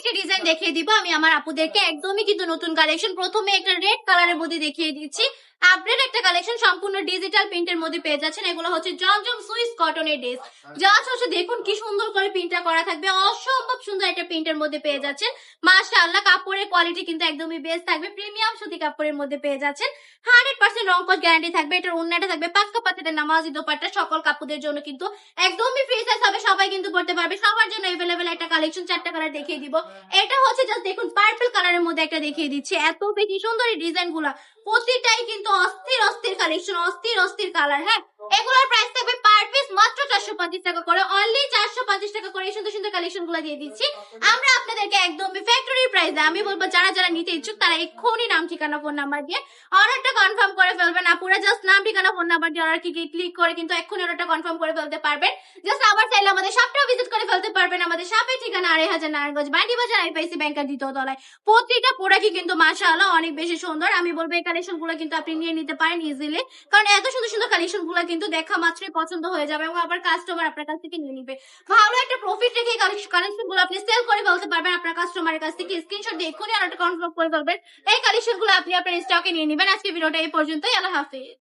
একটা ডিজাইন দেখিয়ে দিব আমি আমার আপুদেরকে, একদমই কিন্তু নতুন কালেকশন। প্রথমে একটা রেড কালারের মধ্যে দেখিয়ে দিচ্ছি, আপডেট একটা কালেকশন, সম্পূর্ণ ডিজিটাল প্রিন্টের মধ্যে পেয়ে যাচ্ছেন। এগুলো হচ্ছে জমজম সুইস কটনের ড্রেস। জাস্ট হচ্ছে দেখুন কি সুন্দর করে প্রিন্টটা করা থাকবে, অসম্ভব সুন্দর একটা প্রিন্টের মধ্যে পেয়ে যাচ্ছেন। মাশাআল্লাহ, কাপড়ের কোয়ালিটি কিন্তু একদমই বেস্ট থাকবে, প্রিমিয়াম সুতি কাপড়ের মধ্যে পেয়ে যাচ্ছেন। 100% রং কস গ্যারান্টি থাকবে। এটার ওন্নাটা থাকবে পাক্কা পাতের নামাজি দোপাট্টা, সকল কাপড়দের জন্য কিন্তু একদমই ফ্রি সাইজ হবে, সবাই কিন্তু পড়তে পারবে। সবার জন্য अवेलेबल একটা কালেকশন, চারটা কালার দেখিয়ে দিব। এটা হচ্ছে জাস্ট দেখুন পার্পল কালারের মধ্যে একটা দেখিয়ে দিচ্ছি, এত বেশি সুন্দর এই ডিজাইন গুলা, প্রতিটাই কিন্তু অস্থির অস্থির কালেকশন, অস্থির অস্থির কালার। হ্যাঁ, এগুলোর প্রাইস থাকবে পার পিস মাত্র 450 টাকা করে, অনলি 450 টাকা করে এই সুন্দর সুন্দর কালেকশন গুলো দিয়ে দিচ্ছি আমরা আপনাদেরকে একদমই ফ্যাক্টরি প্রাইসে। আমি বলবো যারা যারা নিতে ইচ্ছুক তারা এক্ষুনি নাম ঠিকানা ফোন নাম্বার দিয়ে অর্ডারটা কনফার্ম করে ফেলবেন। আপুরা জাস্ট নাম ঠিকানা ফোন নাম্বার দিয়ে অর্ডার ক্লিক করে কিন্তু এক্ষুনি অর্ডারটা কনফার্ম করে ফেলতে পারবেন। জাস্ট আবার চাইলে আমাদের শপটাও ভিজিট করে ফেলতে পারবেন। আমাদের শপের ঠিকানা 2500 নারায়ণগঞ্জ বান্ডি বাজার আইপিআইসি ব্যাংকের দ্বিতীয় তলায়। প্রত্যেকটা প্রোডাক্টই কিন্তু মাশাআল্লাহ অনেক বেশি সুন্দর। আমি বলবো এই কালেকশন গুলো কিন্তু আপনি নিয়ে নিতে পারেন ইজিলি, কারণ এত সুন্দর সুন্দর কালেকশন গুলো কিন্তু দেখা মাত্রই পছন্দ হয়ে যাবে এবং আবার কাস্টমার আপনার কাছ থেকে নিয়ে নিবে। ভালো একটা প্রফিট রেখে এই কালেকশন গুলো আপনি সেল করে ফেলতে পারবেন আপনার কাস্টমারের কাছ থেকে। স্ক্রিনশট দিয়ে এক্ষুনি অর্ডারটা কনফার্ম করে ফেলবেন, এই কালেকশন গুলো আপনি আপনার স্টকে নিয়ে নেবেন। আজকে ভিডিওটা এই পর্যন্তই, আল্লাহ হাফিজ।